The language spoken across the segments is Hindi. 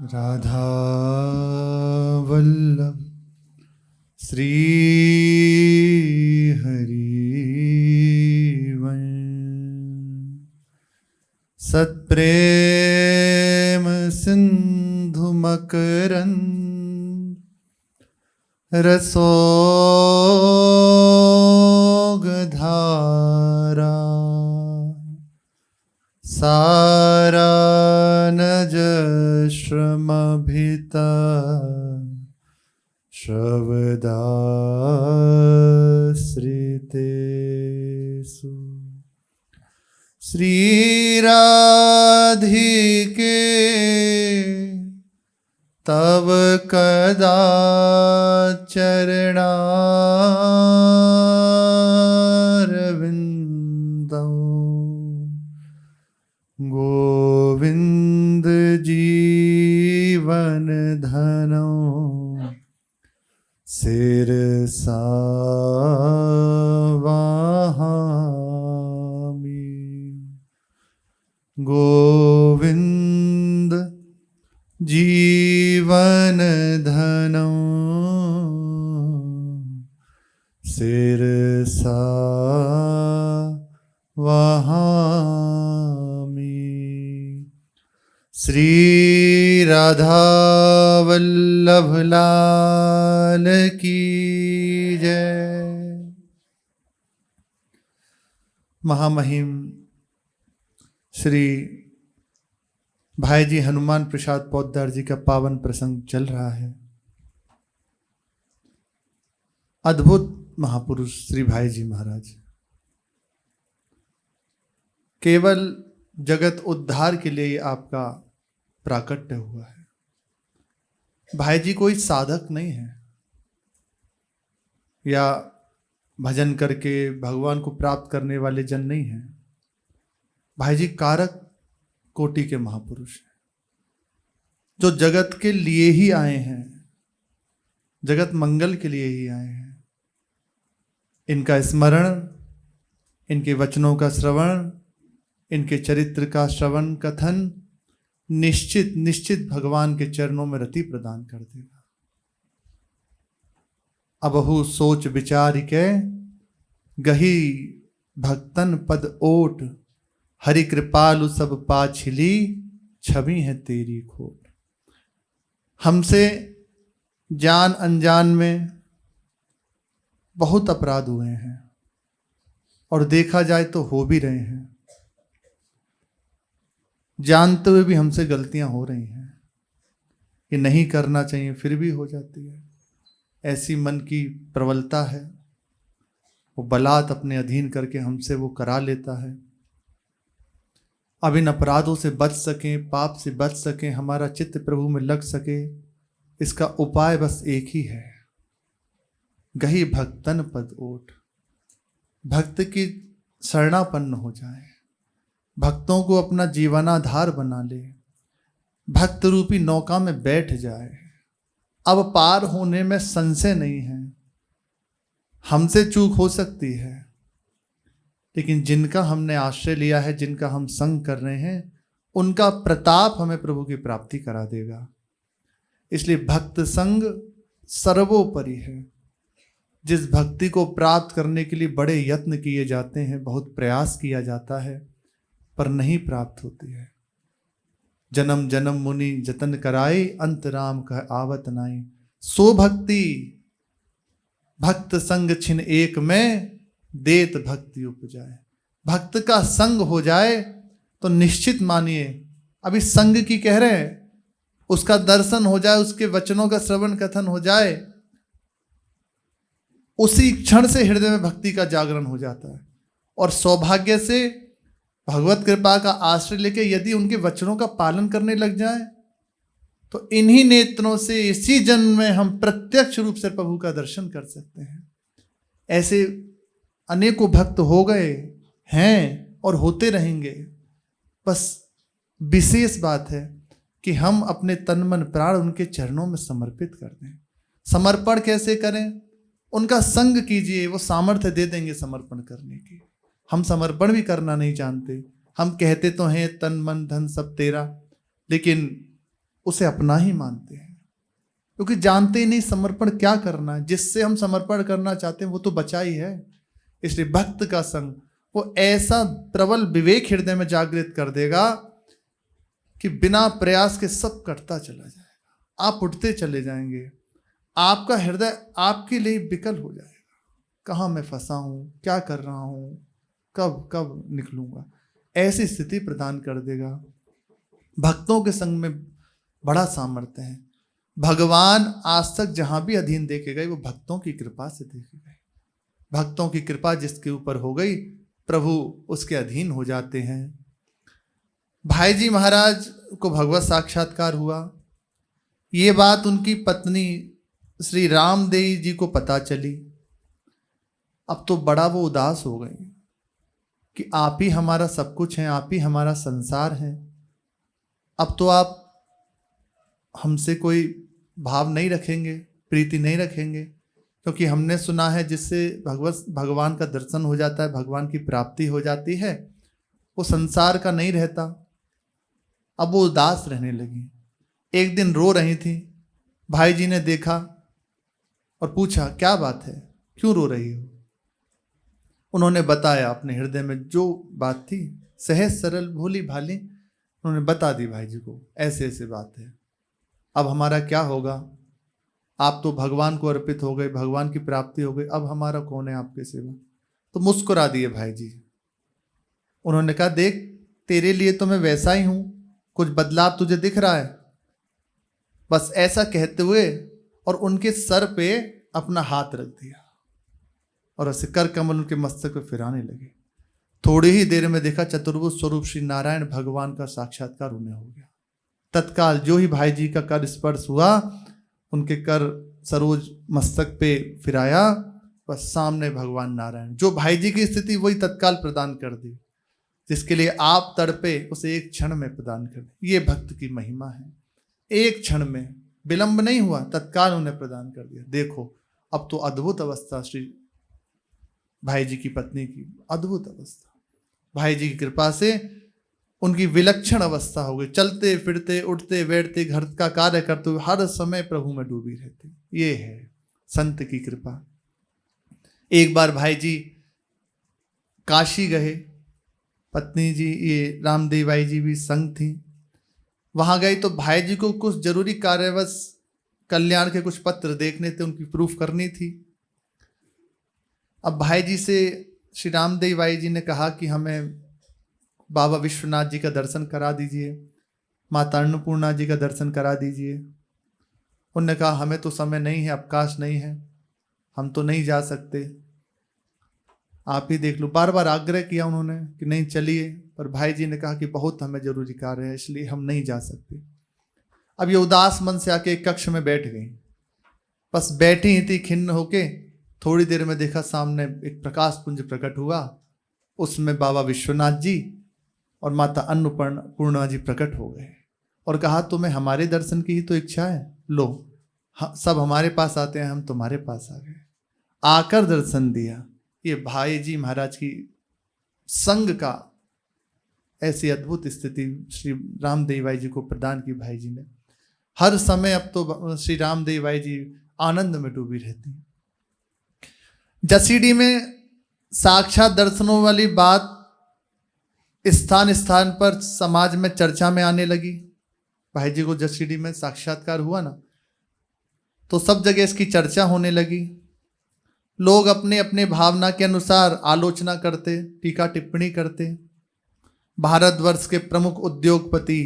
राधा वल्लभ श्री हरिवंश सत्प्रेम सिंधु मकरंद रसोगधारा सारानज श्रमभिता श्रवदाश्रितेषु श्रीराधिके तव कदा चरणारविन्दौ गोविंद जीवन धनो सिरसा वहामि गोविंद जीवन धनो सिरसा वहामि। श्री राधा वल्लभ लाल की जय। महामहिम श्री भाई जी हनुमान प्रसाद पोद्दार जी का पावन प्रसंग चल रहा है। अद्भुत महापुरुष श्री भाई जी महाराज केवल जगत उद्धार के लिए आपका प्राकट्य हुआ है। भाई जी कोई साधक नहीं है या भजन करके भगवान को प्राप्त करने वाले जन नहीं हैं। भाई जी कारक कोटि के महापुरुष हैं जो जगत के लिए ही आए हैं, जगत मंगल के लिए ही आए हैं। इनका स्मरण, इनके वचनों का श्रवण, इनके चरित्र का श्रवण कथन निश्चित निश्चित भगवान के चरणों में रति प्रदान कर देगा। अबहु सोच विचार के गही भक्तन पद ओट, हरि कृपालु सब पाछिली छवि है तेरी खोट। हमसे जान अनजान में बहुत अपराध हुए हैं और देखा जाए तो हो भी रहे हैं। जानते हुए भी हमसे गलतियां हो रही हैं कि नहीं करना चाहिए, फिर भी हो जाती है। ऐसी मन की प्रबलता है, वो बलात् अपने अधीन करके हमसे वो करा लेता है। अब इन अपराधों से बच सकें, पाप से बच सकें, हमारा चित्त प्रभु में लग सके, इसका उपाय बस एक ही है, गही भक्तन पद ओट। भक्त की शरणापन्न हो जाए, भक्तों को अपना जीवनाधार बना ले, भक्त रूपी नौका में बैठ जाए। अब पार होने में संशय नहीं है। हमसे चूक हो सकती है, लेकिन जिनका हमने आश्रय लिया है, जिनका हम संग कर रहे हैं, उनका प्रताप हमें प्रभु की प्राप्ति करा देगा। इसलिए भक्त संग सर्वोपरि है। जिस भक्ति को प्राप्त करने के लिए बड़े यत्न किए जाते हैं, बहुत प्रयास किया जाता है, पर नहीं प्राप्त होती है। जन्म जन्म मुनि जतन कराई, अंत राम कह आवत नाई। सो भक्ति भक्त संग छिन एक में, देत भक्ति उपजाए। भक्त का संग हो जाए तो निश्चित मानिए, अभी संग की कह रहे हैं, उसका दर्शन हो जाए, उसके वचनों का श्रवण कथन हो जाए, उसी क्षण से हृदय में भक्ति का जागरण हो जाता है। और सौभाग्य से भगवत कृपा का आश्रय लेके यदि उनके वचनों का पालन करने लग जाए तो इन्हीं नेत्रों से इसी जन्म में हम प्रत्यक्ष रूप से प्रभु का दर्शन कर सकते हैं। ऐसे अनेकों भक्त हो गए हैं और होते रहेंगे। बस विशेष बात है कि हम अपने तन मन प्राण उनके चरणों में समर्पित कर दें। समर्पण कैसे करें? उनका संग कीजिए, वो सामर्थ्य दे देंगे समर्पण करने की। हम समर्पण भी करना नहीं जानते। हम कहते तो हैं तन मन धन सब तेरा, लेकिन उसे अपना ही मानते हैं, क्योंकि जानते ही नहीं समर्पण क्या करना है। जिससे हम समर्पण करना चाहते हैं वो तो बचा ही है। इसलिए भक्त का संग वो ऐसा प्रबल विवेक हृदय में जागृत कर देगा कि बिना प्रयास के सब करता चला जाएगा। आप उठते चले जाएंगे, आपका हृदय आपके लिए विकल हो जाएगा। कहाँ मैं फंसा हूँ, क्या कर रहा हूँ, कब कब निकलूंगा, ऐसी स्थिति प्रदान कर देगा। भक्तों के संग में बड़ा सामर्थ्य है। भगवान आज तक जहां भी अधीन देखे गए वो भक्तों की कृपा से देखे गए। भक्तों की कृपा जिसके ऊपर हो गई प्रभु उसके अधीन हो जाते हैं। भाई जी महाराज को भगवत साक्षात्कार हुआ। ये बात उनकी पत्नी श्री रामदेवी जी को पता चली। अब तो बड़ा वो उदास हो गई कि आप ही हमारा सब कुछ हैं, आप ही हमारा संसार है। अब तो आप हमसे कोई भाव नहीं रखेंगे, प्रीति नहीं रखेंगे, क्योंकि हमने सुना है जिससे भगवान का दर्शन हो जाता है, भगवान की प्राप्ति हो जाती है, वो संसार का नहीं रहता। अब वो उदास रहने लगी। एक दिन रो रही थी। भाई जी ने देखा और पूछा क्या बात है, क्यों रो रही हो। उन्होंने बताया अपने हृदय में जो बात थी, सहज सरल भोली भाली उन्होंने बता दी भाई जी को, ऐसे ऐसे बात है। अब हमारा क्या होगा, आप तो भगवान को अर्पित हो गए, भगवान की प्राप्ति हो गई, अब हमारा कौन है आपके सेवा। तो मुस्कुरा दिए भाई जी। उन्होंने कहा देख तेरे लिए तो मैं वैसा ही हूं, कुछ बदलाव तुझे दिख रहा है। बस ऐसा कहते हुए और उनके सर पे अपना हाथ रख दिया और ऐसे कर कमल उनके मस्तक पे फिराने लगे। थोड़ी ही देर में देखा चतुर्भुज स्वरूप श्री नारायण भगवान का साक्षात्कार उन्हें हो गया। तत्काल जो ही भाई जी का कर स्पर्श हुआ, उनके कर सरोज मस्तक पे फिराया, बस सामने भगवान नारायण। जो भाई जी की स्थिति वही तत्काल प्रदान कर दी, जिसके लिए आप तड़पे उसे एक क्षण में प्रदान कर दी। ये भक्त की महिमा है। एक क्षण में विलंब नहीं हुआ, तत्काल उन्हें प्रदान कर दिया। देखो अब तो अद्भुत अवस्था श्री भाई जी की पत्नी की, अद्भुत अवस्था। भाई जी की कृपा से उनकी विलक्षण अवस्था हो गई। चलते फिरते उठते बैठते घर का कार्य करते हुए हर समय प्रभु में डूबी रहती। ये है संत की कृपा। एक बार भाई जी काशी गए, पत्नी जी ये रामदेव भाई जी भी संग थी। वहां गई तो भाई जी को कुछ जरूरी कार्यवश कल्याण के कुछ पत्र देखने थे, उनकी प्रूफ करनी थी। अब भाई जी से श्री रामदेव भाई जी ने कहा कि हमें बाबा विश्वनाथ जी का दर्शन करा दीजिए, माता अन्नपूर्णा जी का दर्शन करा दीजिए। उन्होंने कहा हमें तो समय नहीं है, अवकाश नहीं है, हम तो नहीं जा सकते, आप ही देख लो। बार बार आग्रह किया उन्होंने कि नहीं चलिए, पर भाई जी ने कहा कि बहुत हमें जरूरी कार्य है, इसलिए हम नहीं जा सकते। अब ये उदास मन से आके एक कक्ष में बैठ गई। बस बैठी ही थी खिन्न होके। थोड़ी देर में देखा सामने एक प्रकाश पुंज प्रकट हुआ, उसमें बाबा विश्वनाथ जी और माता अन्नपूर्णा जी प्रकट हो गए और कहा तुम्हें हमारे दर्शन की ही तो इच्छा है, लो सब हमारे पास आते हैं, हम तुम्हारे पास आ गए। आकर दर्शन दिया। ये भाई जी महाराज की संग का ऐसी अद्भुत स्थिति श्री रामदेव भाई जी को प्रदान की भाई जी ने। हर समय अब तो श्री रामदेव भाई जी आनंद में डूबी रहती। जसीडी में साक्षात दर्शनों वाली बात स्थान स्थान पर समाज में चर्चा में आने लगी। भाई जी को जसीडी में साक्षात्कार हुआ ना, तो सब जगह इसकी चर्चा होने लगी। लोग अपने अपने भावना के अनुसार आलोचना करते, टीका टिप्पणी करते। भारतवर्ष के प्रमुख उद्योगपति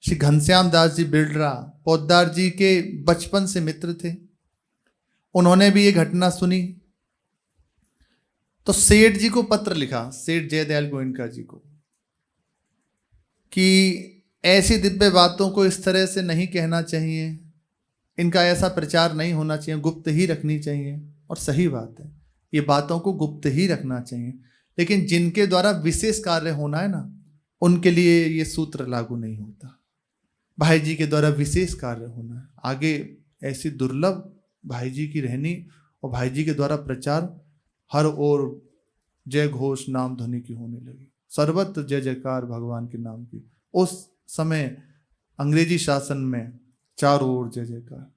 श्री घनश्याम दास जी बिरला पोद्दार जी के बचपन से मित्र थे। उन्होंने भी ये घटना सुनी तो सेठ जी को पत्र लिखा, सेठ जयदयाल गोयनका जी को, कि ऐसी दिव्य बातों को इस तरह से नहीं कहना चाहिए, इनका ऐसा प्रचार नहीं होना चाहिए, गुप्त ही रखनी चाहिए। और सही बात है, ये बातों को गुप्त ही रखना चाहिए। लेकिन जिनके द्वारा विशेष कार्य होना है ना, उनके लिए ये सूत्र लागू नहीं होता। भाई जी के द्वारा विशेष कार्य होना है, आगे ऐसी दुर्लभ भाई जी की रहनी और भाई जी के द्वारा प्रचार हर ओर जय घोष नाम ध्वनि की होने लगी, सर्वत्र जय जयकार भगवान के नाम की। उस समय अंग्रेजी शासन में चारों ओर जय जयकार।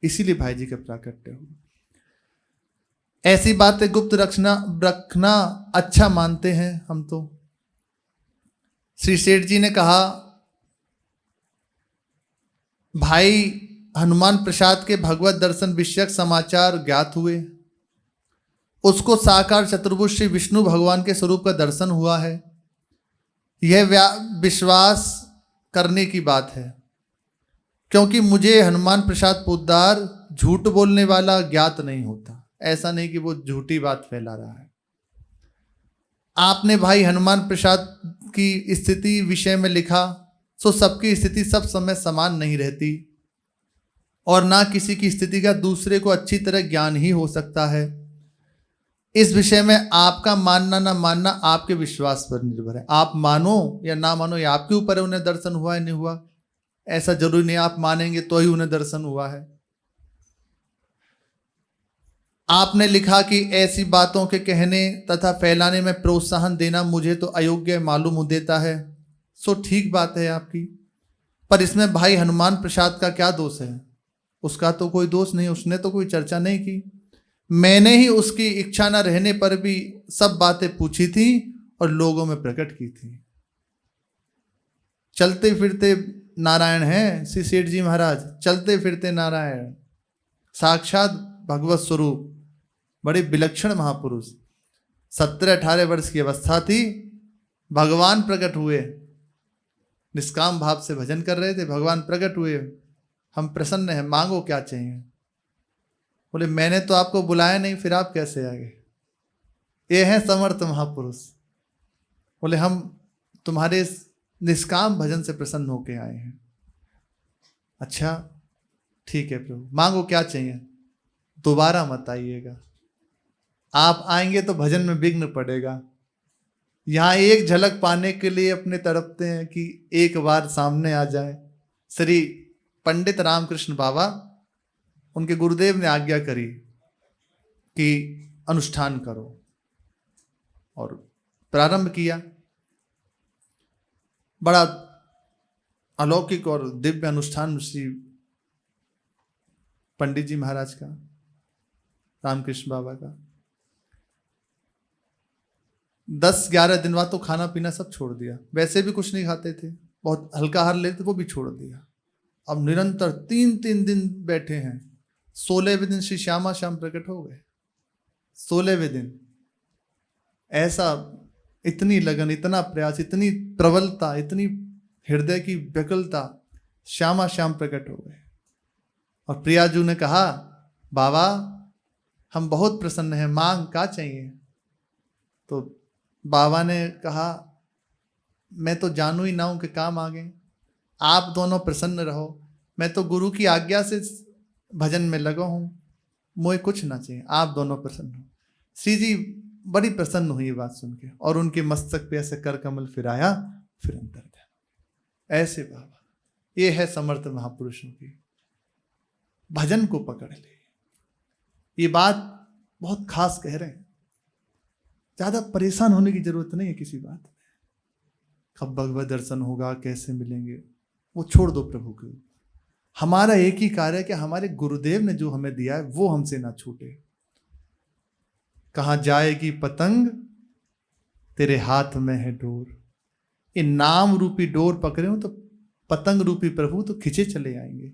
इसीलिए भाई जी के प्राकट्य हुए। ऐसी बातें गुप्त रखना अच्छा मानते हैं हम तो। श्री सेठ जी ने कहा, भाई हनुमान प्रसाद के भगवत दर्शन विषयक समाचार ज्ञात हुए। उसको साकार चतुर्भुज श्री विष्णु भगवान के स्वरूप का दर्शन हुआ है। यह विश्वास करने की बात है, क्योंकि मुझे हनुमान प्रसाद पोद्दार झूठ बोलने वाला ज्ञात नहीं होता। ऐसा नहीं कि वो झूठी बात फैला रहा है। आपने भाई हनुमान प्रसाद की स्थिति विषय में लिखा, सो सबकी स्थिति सब समय समान नहीं रहती, और ना किसी की स्थिति का दूसरे को अच्छी तरह ज्ञान ही हो सकता है। इस विषय में आपका मानना ना मानना आपके विश्वास पर निर्भर है। आप मानो या ना मानो, ये आपके ऊपर है उन्हें दर्शन हुआ है नहीं हुआ। ऐसा जरूरी नहीं आप मानेंगे तो ही उन्हें दर्शन हुआ है। आपने लिखा कि ऐसी बातों के कहने तथा फैलाने में प्रोत्साहन देना मुझे तो अयोग्य मालूम देता है। सो ठीक बात है आपकी, पर इसमें भाई हनुमान प्रसाद का क्या दोष है? उसका तो कोई दोष नहीं, उसने तो कोई चर्चा नहीं की। मैंने ही उसकी इच्छा न रहने पर भी सब बातें पूछी थी और लोगों में प्रकट की थी। चलते फिरते नारायण हैं श्री सेठ जी महाराज, चलते फिरते नारायण, साक्षात भगवत स्वरूप, बड़े विलक्षण महापुरुष। 17-18 वर्ष की अवस्था थी, भगवान प्रकट हुए, निष्काम भाव से भजन कर रहे थे, भगवान प्रकट हुए। हम प्रसन्न हैं, मांगो क्या चाहिए। बोले मैंने तो आपको बुलाया नहीं, फिर आप कैसे आ गए? ये हैं समर्थ महापुरुष। बोले हम तुम्हारे निष्काम भजन से प्रसन्न होके आए हैं। अच्छा ठीक है प्रभु, मांगो क्या चाहिए, दोबारा मत आइएगा। आप आएंगे तो भजन में विघ्न पड़ेगा। यहाँ एक झलक पाने के लिए अपने तड़पते हैं कि एक बार सामने आ जाए। श्री पंडित रामकृष्ण बाबा, उनके गुरुदेव ने आज्ञा करी कि अनुष्ठान करो, और प्रारंभ किया। बड़ा अलौकिक और दिव्य अनुष्ठान श्री पंडित जी महाराज का, रामकृष्ण बाबा का। 10-11 दिन बाद तो खाना पीना सब छोड़ दिया। वैसे भी कुछ नहीं खाते थे, बहुत हल्का आहार लेते, वो भी छोड़ दिया। अब निरंतर 3-3 दिन बैठे हैं। 16वें दिन श्री श्यामा श्याम प्रकट हो गए। 16वें दिन ऐसा, इतनी लगन, इतना प्रयास, इतनी प्रबलता, इतनी हृदय की व्याकुलता, श्यामा श्याम प्रकट हो गए। और प्रियाजू ने कहा, बाबा हम बहुत प्रसन्न हैं, मांग क्या चाहिए? तो बाबा ने कहा, मैं तो जानू ही ना हूं कि काम मांगे, आप दोनों प्रसन्न रहो। मैं तो गुरु की आज्ञा से भजन में लगा हूं, मुझे कुछ ना चाहिए, आप दोनों प्रसन्न हो। श्री जी बड़ी प्रसन्न हुई बात सुन के, और उनके मस्तक पे ऐसे कर कमल फिराया, फिर अंतर ध्यान। ऐसे बाबा, ये है समर्थ महापुरुषों की, भजन को पकड़ ले। ये बात बहुत खास कह रहे हैं, ज्यादा परेशान होने की जरूरत नहीं है किसी बात में। कब भगवत दर्शन होगा, कैसे मिलेंगे, वो छोड़ दो प्रभु को। हमारा एक ही कार्य है कि हमारे गुरुदेव ने जो हमें दिया है वो हमसे ना छूटे। कहाँ जाएगी पतंग, तेरे हाथ में है डोर। ये नाम रूपी डोर पकड़े हो तो पतंग रूपी प्रभु तो खिंचे चले आएंगे।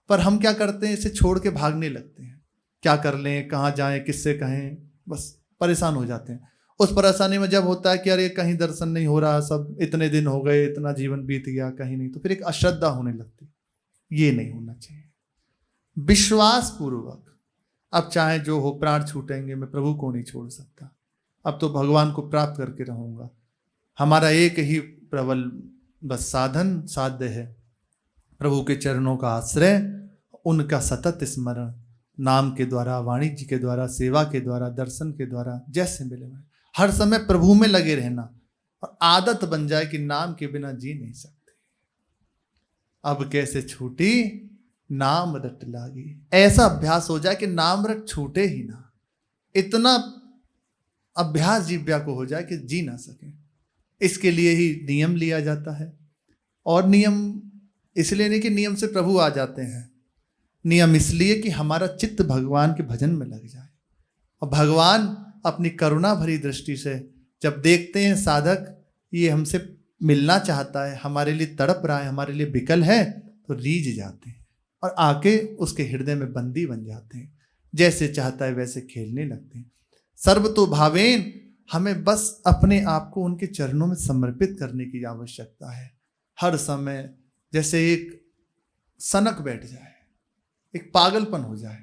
पर हम क्या करते हैं, इसे छोड़ के भागने लगते हैं। क्या कर लें, कहाँ जाएं, किससे कहें, बस परेशान हो जाते हैं। उस परेशानी में जब होता है कि अरे कहीं दर्शन नहीं हो रहा, सब इतने दिन हो गए, इतना जीवन बीत गया, कहीं नहीं, तो फिर एक अश्रद्धा होने लगती। ये नहीं होना चाहिए। विश्वास पूर्वक, अब चाहे जो हो, प्राण छूटेंगे, मैं प्रभु को नहीं छोड़ सकता। अब तो भगवान को प्राप्त करके रहूंगा। हमारा एक ही प्रबल बस साधन साध्य है, प्रभु के चरणों का आश्रय, उनका सतत स्मरण, नाम के द्वारा, वाणिज्य के द्वारा, सेवा के द्वारा, दर्शन के द्वारा, जैसे मिले हर समय प्रभु में लगे रहना। और आदत बन जाए कि नाम के बिना जी नहीं सकते। अब कैसे छूटी, नाम रट लागी। ऐसा अभ्यास हो जाए कि नाम रट छूटे ही ना। इतना अभ्यास जिव्या को हो जाए कि जी ना सके। इसके लिए ही नियम लिया जाता है। और नियम इसलिए नहीं कि नियम से प्रभु आ जाते हैं, नियम इसलिए कि हमारा चित्त भगवान के भजन में लग जाए। और भगवान अपनी करुणा भरी दृष्टि से जब देखते हैं साधक ये हमसे मिलना चाहता है, हमारे लिए तड़प रहा है, हमारे लिए विकल है, तो रीझ जाते हैं और आके उसके हृदय में बंदी बन जाते हैं, जैसे चाहता है वैसे खेलने लगते हैं। सर्व तो भावेन, हमें बस अपने आप को उनके चरणों में समर्पित करने की आवश्यकता है। हर समय जैसे एक सनक बैठ जाए, एक पागलपन हो जाए,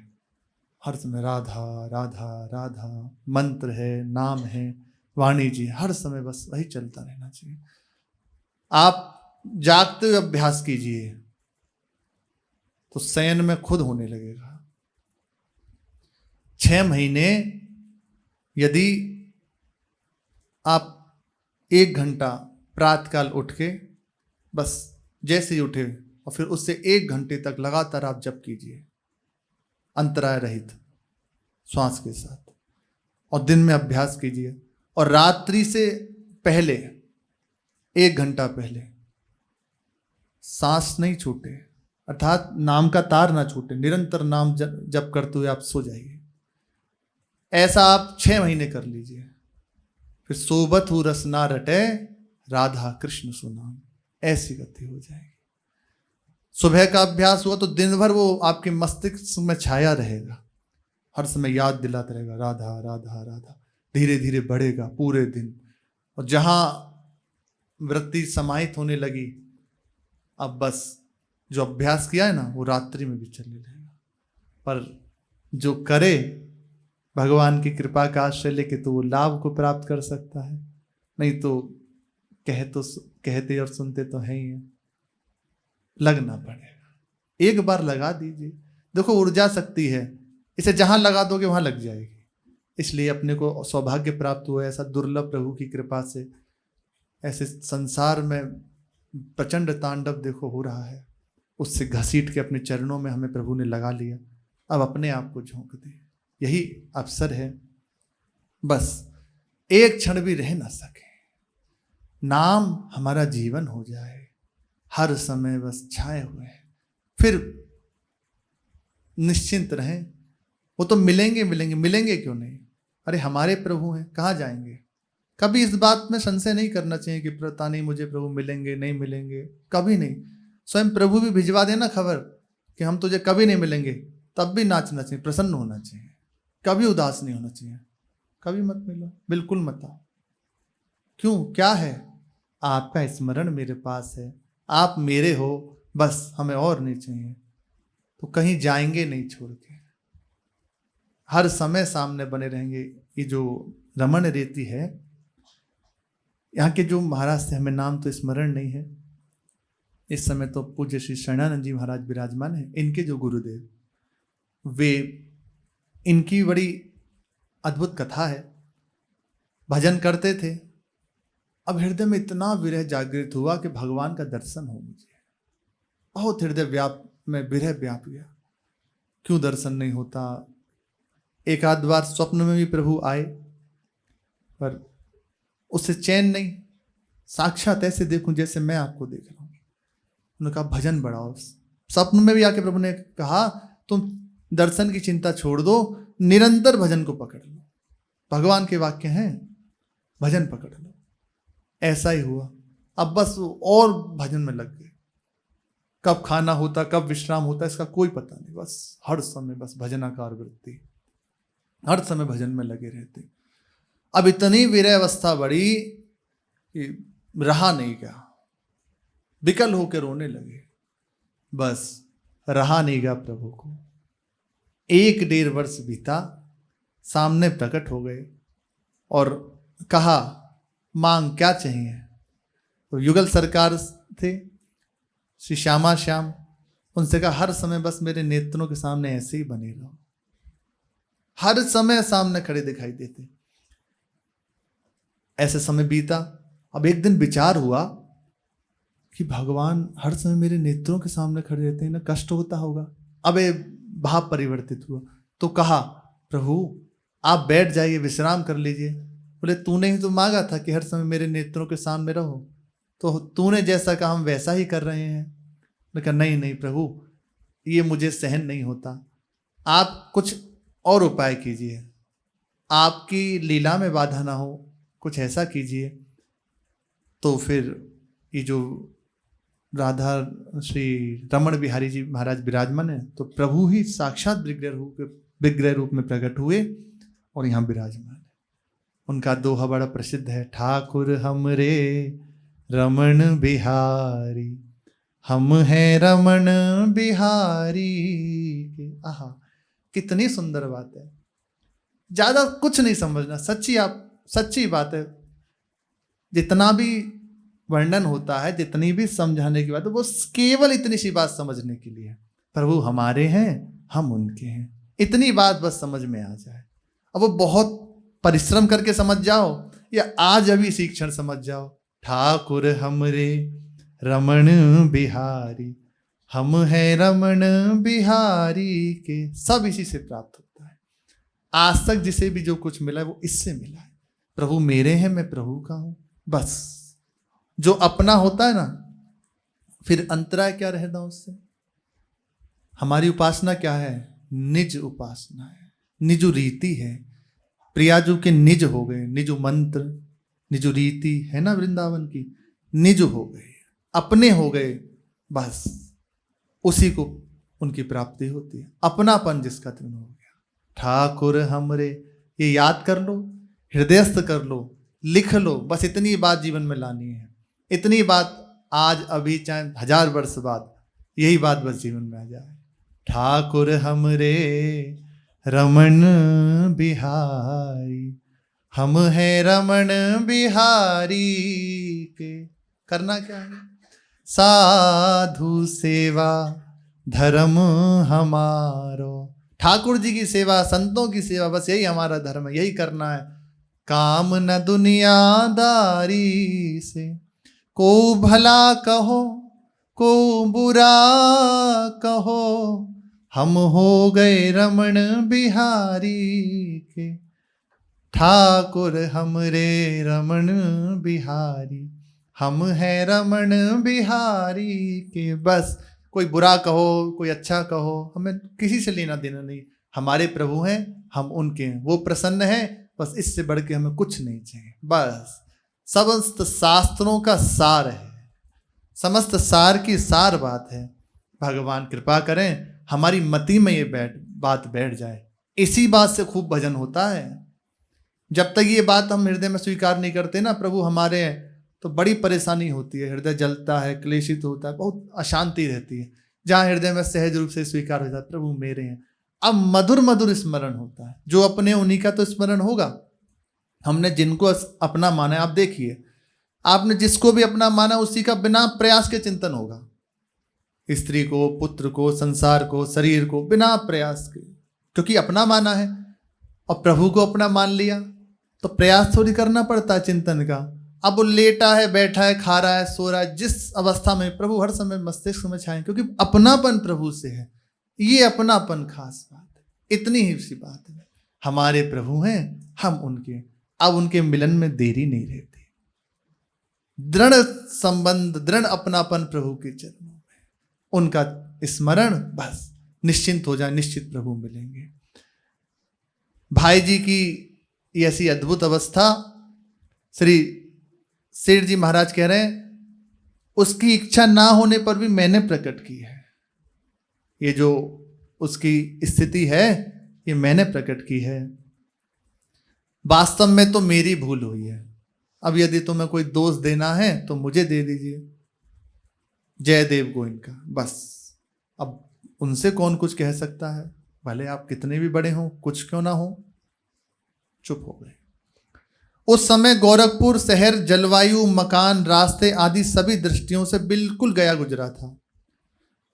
हर समय राधा राधा राधा मंत्र है, नाम है, वाणी जी, हर समय बस वही चलता रहना चाहिए। आप जागते हुए अभ्यास कीजिए तो शयन में खुद होने लगेगा। 6 महीने यदि आप 1 घंटा प्रातःकाल उठ के बस जैसे ही उठे और फिर उससे 1 घंटे तक लगातार आप जप कीजिए, अंतराय रहित श्वास के साथ, और दिन में अभ्यास कीजिए। और रात्रि से पहले 1 घंटा पहले सांस नहीं छूटे, अर्थात नाम का तार ना छूटे, निरंतर नाम जप करते हुए आप सो जाइए। ऐसा आप 6 महीने कर लीजिए। फिर सोबत हु रस ना रटे, राधा कृष्ण सुनाम, ऐसी गति हो जाएगी। सुबह का अभ्यास हुआ तो दिन भर वो आपके मस्तिष्क में छाया रहेगा, हर समय याद दिलाता रहेगा राधा राधा राधा, धीरे धीरे बढ़ेगा पूरे दिन। और जहां वृत्ति समाहित होने लगी, अब बस जो अभ्यास किया है ना वो रात्रि में भी चलने लगेगा। पर जो करे भगवान की कृपा का आश्रय लेके तो वो लाभ को प्राप्त कर सकता है, नहीं तो कहते और सुनते तो है ही है। लगना पड़ेगा, एक बार लगा दीजिए। देखो ऊर्जा शक्ति है, इसे जहां लगा दोगे वहां लग जाएगी। इसलिए अपने को सौभाग्य प्राप्त हुआ ऐसा दुर्लभ प्रभु की कृपा से। ऐसे संसार में प्रचंड तांडव देखो हो रहा है, उससे घसीट के अपने चरणों में हमें प्रभु ने लगा लिया। अब अपने आप को झोंक दे, यही अवसर है। बस एक क्षण भी रह ना सके, नाम हमारा जीवन हो जाए, हर समय बस छाए हुए हैं। फिर निश्चिंत रहें, वो तो मिलेंगे मिलेंगे, मिलेंगे क्यों नहीं? अरे हमारे प्रभु हैं, कहाँ जाएंगे? कभी इस बात में संशय नहीं करना चाहिए कि पता नहीं मुझे प्रभु मिलेंगे नहीं मिलेंगे, कभी नहीं। स्वयं प्रभु भी भिजवा देना खबर कि हम तुझे कभी नहीं मिलेंगे, तब भी नाचना चाहिए, प्रसन्न होना चाहिए, कभी उदास नहीं होना चाहिए। कभी मत मिलो, बिल्कुल मत आओ। क्यों, क्या है? आपका स्मरण मेरे पास है, आप मेरे हो, बस हमें और नहीं चाहिए। तो कहीं जाएंगे नहीं छोड़ के, हर समय सामने बने रहेंगे। ये जो रमण रेती है, यहाँ के जो महाराज थे, हमें नाम तो स्मरण नहीं है इस समय, तो पूज्य श्री शरणानंद जी महाराज विराजमान है। इनके जो गुरुदेव, वे, इनकी बड़ी अद्भुत कथा है। भजन करते थे, अब हृदय में इतना विरह जागृत हुआ कि भगवान का दर्शन हो मुझे। बहुत हृदय में विरह व्याप गया, क्यों दर्शन नहीं होता। एक आध बार स्वप्न में भी प्रभु आए, पर उससे चैन नहीं, साक्षात ऐसे देखूं जैसे मैं आपको देख रहा हूं। उन्होंने कहा भजन बढ़ाओ। स्वप्न में भी आके प्रभु ने कहा तुम दर्शन की चिंता छोड़ दो, निरंतर भजन को पकड़ लो। भगवान के वाक्य हैं, भजन पकड़ लो। ऐसा ही हुआ, अब बस और भजन में लग गए। कब खाना होता, कब विश्राम होता, इसका कोई पता नहीं। बस हर समय बस भजनाकार वृत्ति, हर समय भजन में लगे रहते। अब इतनी विरह अवस्था बढ़ी कि रहा नहीं गया, विकल होकर रोने लगे। बस रहा नहीं गया प्रभु को। 1-1.5 वर्ष बीता, सामने प्रकट हो गए और कहा मांग क्या चाहिए। तो युगल सरकार थे श्री श्यामा श्याम, उनसे कहा हर समय बस मेरे नेत्रों के सामने ऐसे ही बने रहो, हर समय सामने खड़े दिखाई देते। ऐसे समय बीता। अब एक दिन विचार हुआ कि भगवान हर समय मेरे नेत्रों के सामने खड़े रहते हैं ना, कष्ट होता होगा। अब ये भाव परिवर्तित हुआ, तो कहा प्रभु आप बैठ जाइए, विश्राम कर लीजिए। बोले तूने ही तो मांगा था कि हर समय मेरे नेत्रों के सामने रहो, तो तूने जैसा कहा हम वैसा ही कर रहे हैं। मैंने कहा नहीं नहीं प्रभु, ये मुझे सहन नहीं होता, आप कुछ और उपाय कीजिए, आपकी लीला में बाधा ना हो, कुछ ऐसा कीजिए। तो फिर ये जो राधा श्री रमण बिहारी जी महाराज विराजमान है, तो प्रभु ही साक्षात विग्रह रूप में प्रकट हुए और यहाँ विराजमान है। उनका दोहा बड़ा प्रसिद्ध है, ठाकुर हमरे रमण बिहारी, हम हैं रमण बिहारी के। आहा, कितनी सुंदर बात है। ज्यादा कुछ नहीं समझना, सच्ची बात है। जितना भी वर्णन होता है, जितनी भी समझाने की बात है, वो केवल इतनी सी बात समझने के लिए, प्रभु हमारे हैं, हम उनके हैं, इतनी बात बस समझ में आ जाए। अब वो बहुत परिश्रम करके समझ जाओ या आज अभी इसी क्षण समझ जाओ, ठाकुर हमरे रमण बिहारी, हम हैं रमण बिहारी के, सब इसी से प्राप्त होता है। आज तक जिसे भी जो कुछ मिला है वो इससे मिला है। प्रभु मेरे हैं, मैं प्रभु का हूं, बस। जो अपना होता है ना, फिर अंतराय क्या रहता उससे। हमारी उपासना क्या है? निज उपासना है, निज रीति है। प्रियाजू के निज हो गए, निज मंत्र, निज रीति है ना वृंदावन की, निज हो गए, अपने हो गए, बस उसी को उनकी प्राप्ति होती है। अपनापन जिसका तृण हो गया, ठाकुर हमरे, ये याद कर लो, हृदयस्थ कर लो, लिख लो, बस इतनी बात जीवन में लानी है। इतनी बात आज अभी चाहे 1000 वर्ष बाद, यही बात बस जीवन में आ जाए, ठाकुर हमरे रमण बिहारी, हम हैं रमण बिहारी के। करना क्या है? साधु सेवा धर्म हमारो, ठाकुर जी की सेवा, संतों की सेवा, बस यही हमारा धर्म है, यही करना है। काम न दुनियादारी से, को भला कहो को बुरा कहो, हम हो गए रमण बिहारी के। ठाकुर हमरे रमण बिहारी, हम हैं रमण बिहारी के। बस कोई बुरा कहो, कोई अच्छा कहो, हमें किसी से लेना देना नहीं। हमारे प्रभु हैं, हम उनके हैं, वो प्रसन्न हैं, बस इससे बढ़ के हमें कुछ नहीं चाहिए। बस समस्त शास्त्रों का सार है, समस्त सार की सार बात है। भगवान कृपा करें हमारी मति में ये बात बैठ जाए। इसी बात से खूब भजन होता है। जब तक ये बात हम हृदय में स्वीकार नहीं करते ना, प्रभु हमारे हैं, तो बड़ी परेशानी होती है, हृदय जलता है, क्लेशित होता है, बहुत अशांति रहती है। जहाँ हृदय में सहज रूप से स्वीकार हो जाता है प्रभु मेरे हैं, अब मधुर मधुर स्मरण होता है। जो अपने उन्हीं का तो स्मरण होगा। हमने जिनको अपना माना है, आप देखिए, आपने जिसको भी अपना माना उसी का बिना प्रयास के चिंतन होगा। स्त्री को, पुत्र को, संसार को, शरीर को, बिना प्रयास के, क्योंकि अपना माना है। और प्रभु को अपना मान लिया तो प्रयास थोड़ी करना पड़ता है चिंतन का। अब वो लेटा है, बैठा है, खा रहा है, सो रहा है, जिस अवस्था में प्रभु हर समय मस्तिष्क में छाए, क्योंकि अपनापन प्रभु से है। ये अपनापन खास बात है, इतनी ही सी बात है। हमारे प्रभु हैं, हम उनके। अब उनके मिलन में देरी नहीं रहती। दृढ़ संबंध, दृढ़ अपनापन प्रभु के चरणों में, उनका स्मरण, बस निश्चिंत हो जाए, निश्चित प्रभु मिलेंगे। भाई जी की ऐसी अद्भुत अवस्था श्री सेठ जी महाराज कह रहे हैं, उसकी इच्छा ना होने पर भी मैंने प्रकट की है। ये जो उसकी स्थिति है, ये मैंने प्रकट की है। वास्तव में तो मेरी भूल हुई है। अब यदि तुम्हें कोई दोष देना है तो मुझे दे दीजिए, जयदेव गोविंद का, बस। अब उनसे कौन कुछ कह सकता है? भले आप कितने भी बड़े हों, कुछ क्यों ना हो। चुप हो गए। उस समय गोरखपुर शहर जलवायु, मकान, रास्ते आदि सभी दृष्टियों से बिल्कुल गया गुजरा था।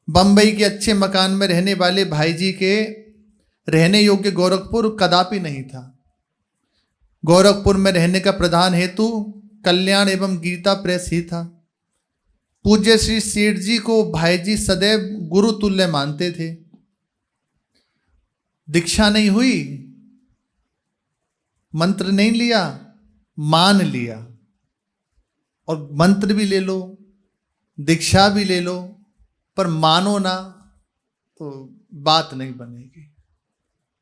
बंबई के अच्छे मकान में रहने वाले भाई जी के रहने योग्य गोरखपुर कदापि नहीं था। गोरखपुर में रहने का प्रधान हेतु कल्याण एवं गीता प्रेस ही था। पूज्य श्री सेठ जी को भाई जी सदैव गुरु तुल्य मानते थे। दीक्षा नहीं हुई, मंत्र नहीं लिया, मान लिया। और मंत्र भी ले लो, दीक्षा भी ले लो, पर मानो ना तो बात नहीं बनेगी।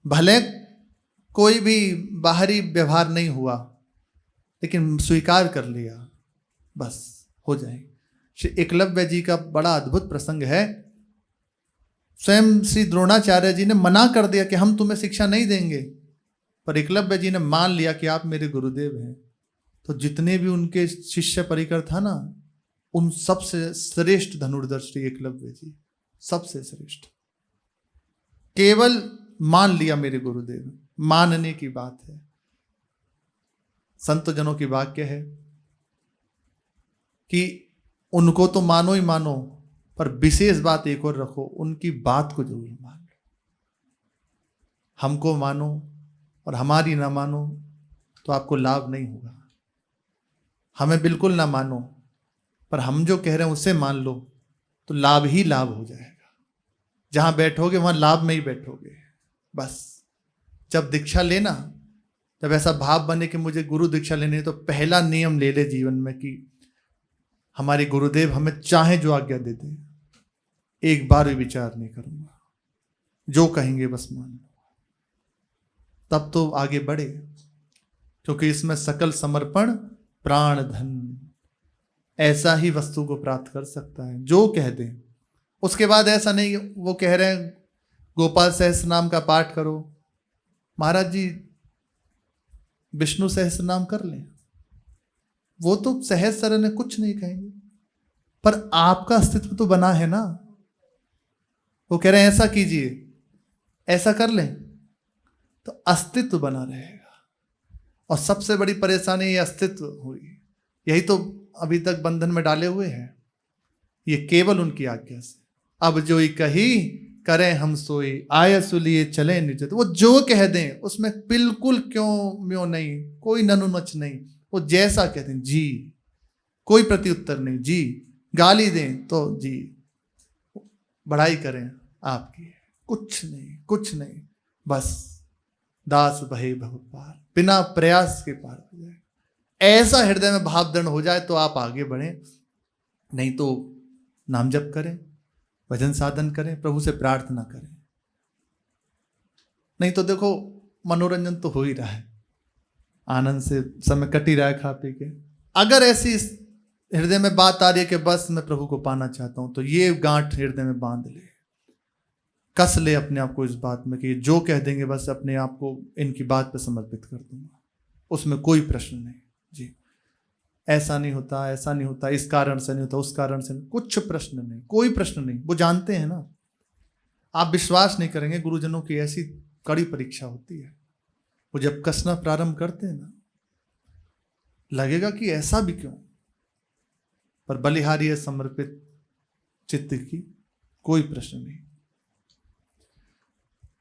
भले कोई भी बाहरी व्यवहार नहीं हुआ, लेकिन स्वीकार कर लिया, बस हो जाएगी। श्री एकलव्य जी का बड़ा अद्भुत प्रसंग है। स्वयं श्री द्रोणाचार्य जी ने मना कर दिया कि हम तुम्हें शिक्षा नहीं देंगे, पर एकलव्य जी ने मान लिया कि आप मेरे गुरुदेव हैं। तो जितने भी उनके शिष्य परिकर था ना, उन सबसे श्रेष्ठ धनुर्धर श्री एकलव्य जी, सबसे श्रेष्ठ। केवल मान लिया मेरे गुरुदेव, मानने की बात है। संत जनों की वाक्य है कि उनको तो मानो ही मानो, पर विशेष बात एक और रखो, उनकी बात को जरूर मान लो। हमको मानो और हमारी ना मानो तो आपको लाभ नहीं होगा। हमें बिल्कुल ना मानो, पर हम जो कह रहे हैं उसे मान लो तो लाभ ही लाभ हो जाएगा। जहां बैठोगे वहां लाभ में ही बैठोगे। बस जब दीक्षा लेना, जब ऐसा भाव बने कि मुझे गुरु दीक्षा लेनी है, तो पहला नियम ले ले जीवन में कि हमारे गुरुदेव हमें चाहे जो आज्ञा दे दे, एक बार भी विचार नहीं करूंगा, जो कहेंगे बस मान लो। तब तो आगे बढ़े, क्योंकि इसमें सकल समर्पण प्राण धन, ऐसा ही वस्तु को प्राप्त कर सकता है जो कह दे। उसके बाद ऐसा नहीं वो कह रहे हैं गोपाल सहस्त्र नाम का पाठ करो, महाराज जी विष्णु सहस्त्र नाम कर लें, वो तो सहस्त्र ने कुछ नहीं कहेंगे, पर आपका अस्तित्व तो बना है ना। वो कह रहे हैं ऐसा कीजिए, ऐसा कर लें, तो अस्तित्व बना रहेगा। और सबसे बड़ी परेशानी ये अस्तित्व हुई, यही तो अभी तक बंधन में डाले हुए हैं। ये केवल उनकी आज्ञा से। अब जो ही कही करें हम सोई, आय सुलिए चले निज। वो जो कह दें उसमें बिल्कुल क्यों म्यों नहीं, कोई ननु नच नहीं। वो जैसा कहते हैं जी, कोई प्रत्युत्तर नहीं, जी गाली दें तो जी, बढ़ाई करें आपकी, कुछ नहीं कुछ नहीं, बस दास भय भव पार, बिना प्रयास के पार हो जाए। ऐसा हृदय में भाव दृढ़ हो जाए तो आप आगे बढ़ें। नहीं तो नाम जप करें, भजन साधन करें, प्रभु से प्रार्थना करें। नहीं तो देखो मनोरंजन तो हो ही रहा है, आनंद से समय कट ही रहा है खा पी के। अगर ऐसी हृदय में बात आ रही है कि बस मैं प्रभु को पाना चाहता हूं, तो ये गांठ हृदय में बांध ले, कस ले अपने आप को इस बात में कि जो कह देंगे बस अपने आप को इनकी बात पर समर्पित कर दूंगा, उसमें कोई प्रश्न नहीं जी। ऐसा नहीं होता, ऐसा नहीं होता, इस कारण से नहीं होता, उस कारण से नहीं, कुछ प्रश्न नहीं, कोई प्रश्न नहीं। वो जानते हैं ना। आप विश्वास नहीं करेंगे, गुरुजनों की ऐसी कड़ी परीक्षा होती है। वो जब कसना प्रारंभ करते हैं ना, लगेगा कि ऐसा भी क्यों, पर बलिहारी है समर्पित चित्त की, कोई प्रश्न नहीं।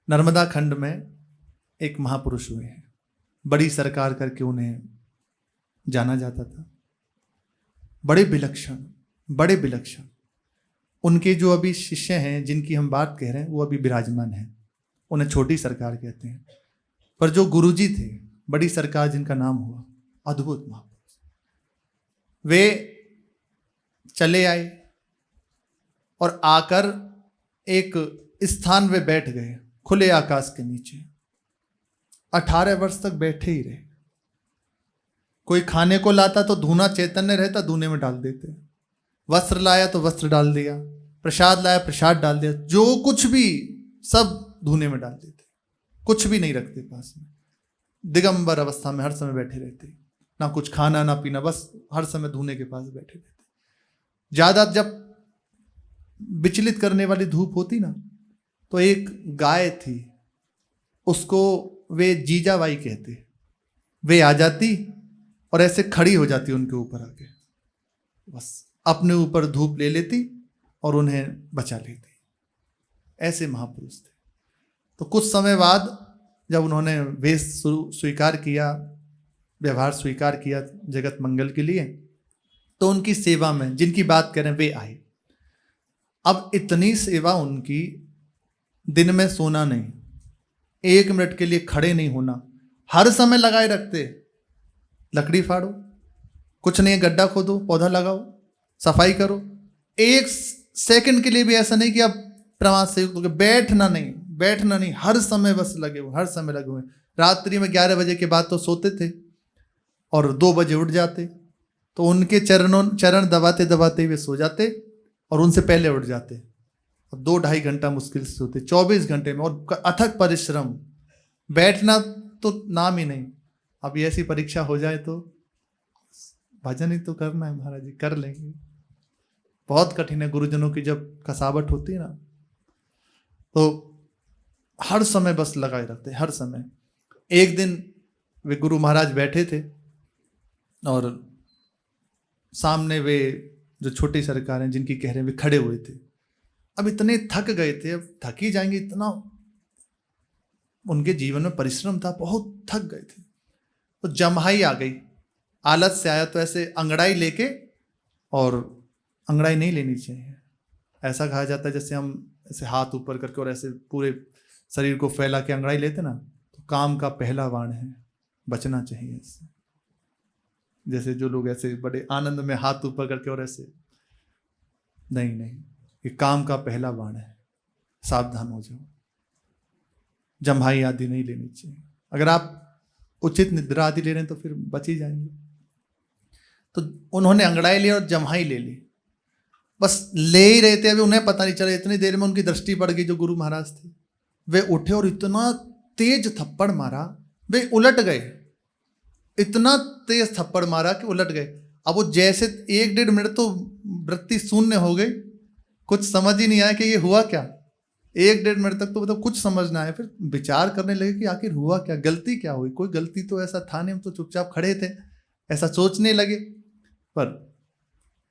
नर्मदा खंड में एक महापुरुष हुए हैं, बड़ी सरकार करके उन्हें जाना जाता था। बड़े विलक्षण, बड़े विलक्षण। उनके जो अभी शिष्य हैं जिनकी हम बात कह रहे हैं, वो अभी विराजमान हैं, उन्हें छोटी सरकार कहते हैं। पर जो गुरुजी थे, बड़ी सरकार जिनका नाम हुआ, अद्भुत महापुरुष, वे चले आए और आकर एक स्थान में बैठ गए, खुले आकाश के नीचे। 18 वर्ष तक बैठे ही रहे। कोई खाने को लाता तो धूना चैतन्य रहता, धूने में डाल देते। वस्त्र लाया तो वस्त्र डाल दिया, प्रसाद लाया प्रसाद डाल दिया, जो कुछ भी सब धूने में डाल देते, कुछ भी नहीं रखते पास में। दिगंबर अवस्था में हर समय बैठे रहते, ना कुछ खाना ना पीना, बस हर समय धूने के पास बैठे रहते। ज्यादा जब विचलित करने वाली धूप होती ना, तो एक गाय थी, उसको वे जीजाबाई कहते, वे आ जाती और ऐसे खड़ी हो जाती उनके ऊपर आके, बस अपने ऊपर धूप ले लेती और उन्हें बचा लेती। ऐसे महापुरुष थे। तो कुछ समय बाद जब उन्होंने वेश स्वीकार किया, व्यवहार स्वीकार किया जगत मंगल के लिए, तो उनकी सेवा में जिनकी बात करें वे आए। अब इतनी सेवा उनकी, दिन में सोना नहीं, 1 मिनट के लिए खड़े नहीं होना, हर समय लगाए रखते। लकड़ी फाड़ो, कुछ नहीं, गड्ढा खोदो, पौधा लगाओ, सफाई करो, एक सेकंड के लिए भी ऐसा नहीं कि आप प्रमाद से युक्त हो गए, बैठना नहीं, हर समय बस लगे हुए। रात्रि में 11 बजे के बाद तो सोते थे और 2 बजे उठ जाते, तो उनके चरण दबाते दबाते वे सो जाते और उनसे पहले उठ जाते। अब 2-2.5 घंटा मुश्किल से सोते, 24 घंटे में, और अथक परिश्रम, बैठना तो नाम ही नहीं। अब ऐसी परीक्षा हो जाए तो भजन ही तो करना है महाराज जी, कर लेंगे। बहुत कठिन है, गुरुजनों की जब कसावट होती है ना, तो हर समय बस लगाए रखते, हर समय। एक दिन वे गुरु महाराज बैठे थे और सामने वे जो छोटी सरकार हैं जिनकी कह रहे हैं, वे खड़े हुए थे। अब इतने थक गए थे, अब थक ही जाएंगे, इतना उनके जीवन में परिश्रम था, बहुत थक गए थे। तो जम्हाई आ गई, आलस से आया तो ऐसे अंगड़ाई लेके, और अंगड़ाई नहीं लेनी चाहिए, ऐसा कहा जाता है जैसे हम ऐसे हाथ ऊपर करके और ऐसे पूरे शरीर को फैला के अंगड़ाई लेते ना, तो काम का पहला वाण है, बचना चाहिए इससे। जैसे जो लोग ऐसे बड़े आनंद में हाथ ऊपर करके और ऐसे, नहीं, ये काम का पहला वाण है, सावधान हो जाओ। जम्हाई आदि नहीं लेनी चाहिए। अगर आप उचित निद्रा आदि ले रहे हैं तो फिर बच ही जाएंगे। तो उन्होंने अंगड़ाई ली और जम्हाई ले ली, बस ले ही रहे थे, अभी उन्हें पता नहीं चला, इतनी देर में उनकी दृष्टि पड़ गई। जो गुरु महाराज थे वे उठे और इतना तेज थप्पड़ मारा, वे उलट गए, इतना तेज थप्पड़ मारा कि उलट गए। अब वो जैसे 1-1.5 मिनट तो वृत्ति शून्य हो गई, कुछ समझ ही नहीं आया कि ये हुआ क्या। 1-1.5 मिनट तक तो मतलब कुछ समझ ना आया, फिर विचार करने लगे कि आखिर हुआ क्या, गलती क्या हुई। कोई गलती तो ऐसा था नहीं, हम तो चुपचाप खड़े थे, ऐसा सोचने लगे। पर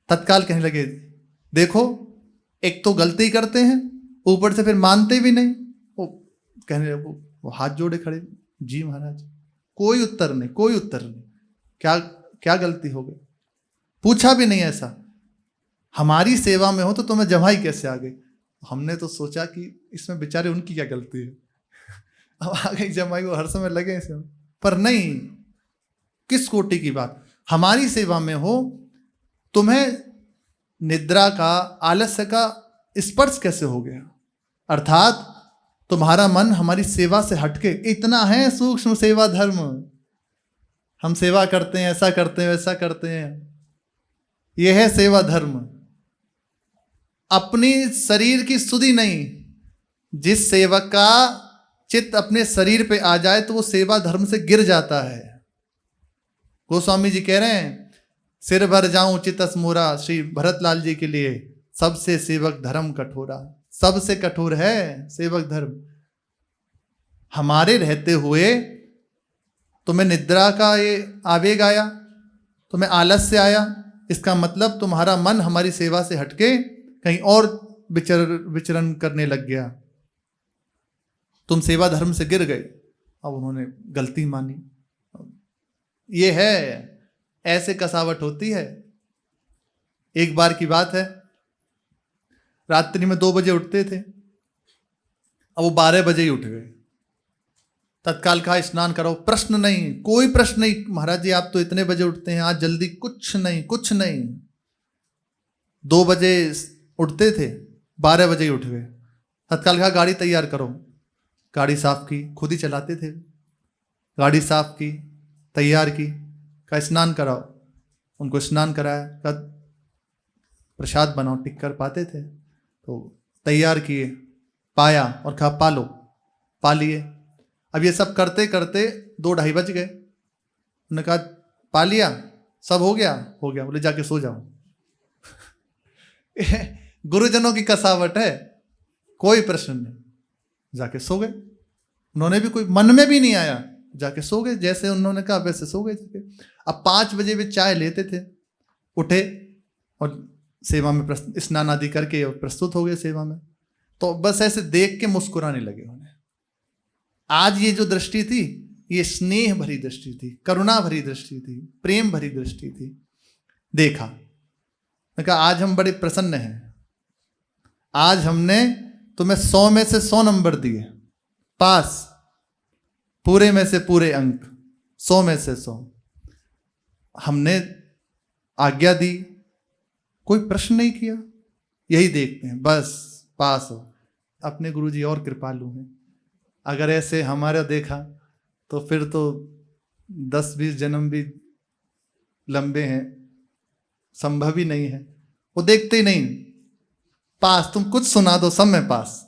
तत्काल कहने लगे, देखो एक तो गलती करते हैं, ऊपर से फिर मानते भी नहीं। वो कहने लगे, वो हाथ जोड़े खड़े, जी महाराज कोई उत्तर नहीं, क्या गलती हो गई, पूछा भी नहीं ऐसा। हमारी सेवा में हो तो तुम्हें जम्हाई कैसे आ गई। हमने तो सोचा कि इसमें बेचारे उनकी क्या गलती है, अब आ गई जम्हाई, वो हर समय लगे इसमें। पर नहीं, किस कोटि की बात, हमारी सेवा में हो, तुम्हें निद्रा का, आलस्य का स्पर्श कैसे हो गया। अर्थात तुम्हारा मन हमारी सेवा से हटके, इतना है सूक्ष्म सेवा धर्म। हम सेवा करते हैं, ऐसा करते हैं, वैसा करते हैं, यह है सेवा धर्म। अपनी शरीर की सुधि नहीं, जिस सेवक का चित्त अपने शरीर पे आ जाए तो वो सेवा धर्म से गिर जाता है। गोस्वामी जी कह रहे हैं, सिर भर जाऊं चितस मोरा, श्री भरतलाल जी के लिए, सबसे सेवक धर्म कठोरा। सबसे कठोर है सेवक धर्म। हमारे रहते हुए तुम्हें निद्रा का ये आवेग आया, तुम्हें आलस्य आया, इसका मतलब तुम्हारा मन हमारी सेवा से हटके कहीं और विचरण करने लग गया, तुम सेवा धर्म से गिर गए। अब उन्होंने गलती मानी। ये है, ऐसे कसावट होती है। एक बार की बात है, रात्रि में 2 बजे उठते थे, अब वो 12 बजे ही उठ गए। तत्काल कहा स्नान करो। प्रश्न नहीं, कोई प्रश्न नहीं, महाराज जी आप तो इतने बजे उठते हैं, आज जल्दी, कुछ नहीं। 2 बजे उठते थे, 12 बजे ही उठ गए। तत्काल कहा गाड़ी तैयार करो। गाड़ी साफ की, खुद ही चलाते थे, गाड़ी साफ की, तैयार की, कहा स्नान कराओ। उनको स्नान कराया, कहा प्रसाद बनाओ, टिक कर पाते थे तो तैयार किए, पाया और कहा पालो, पा लिए। अब ये सब करते करते 2-2:30 बज गए। उन्होंने कहा पा लिया, सब हो गया। बोले जाके सो जाओ। गुरुजनों की कसावट है, कोई प्रश्न नहीं, जाके सो गए। उन्होंने भी कोई मन में भी नहीं आया, जाके सो गए, जैसे उन्होंने कहा वैसे सो गए। अब 5 बजे वे चाय लेते थे, उठे और सेवा में स्नान आदि करके और प्रस्तुत हो गए सेवा में। तो बस ऐसे देख के मुस्कुराने लगे उन्हें। आज ये जो दृष्टि थी, ये स्नेह भरी दृष्टि थी, करुणा भरी दृष्टि थी, प्रेम भरी दृष्टि थी। देखा, मैं कहा आज हम बड़े प्रसन्न हैं, आज हमने तुम्हें 100 में से 100 नंबर दिए, पास, पूरे में से पूरे अंक, 100 में से 100 हमने आज्ञा दी, कोई प्रश्न नहीं किया। यही देखते हैं, बस पास हो। अपने गुरुजी और कृपालु हैं, अगर ऐसे हमारा देखा तो फिर तो 10-20 जन्म भी लंबे हैं, संभव ही नहीं है। वो देखते ही नहीं, पास, तुम कुछ सुना दो सब में पास,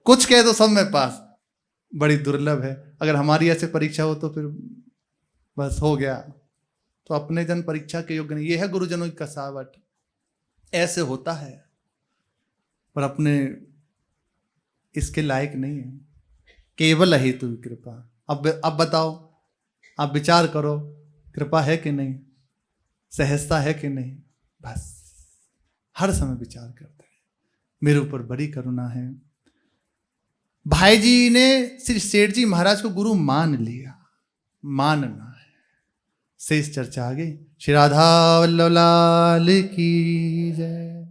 कुछ कह दो सब में पास, बड़ी दुर्लभ है। अगर हमारी ऐसे परीक्षा हो तो फिर बस हो गया, तो अपने जन परीक्षा के योग्य नहीं। ये है गुरुजनों की कसावट, ऐसे होता है, पर अपने इसके लायक नहीं है। केवल हेतु कृपा। अब बताओ, आप विचार करो, कृपा है कि नहीं, सहजता है कि नहीं। बस हर समय विचार करते हैं, मेरे ऊपर बड़ी करुणा है। भाई जी ने श्री सेठ जी महाराज को गुरु मान लिया, मानना है। शेष चर्चा आगे। श्री राधा वल्लभ लाल की जय।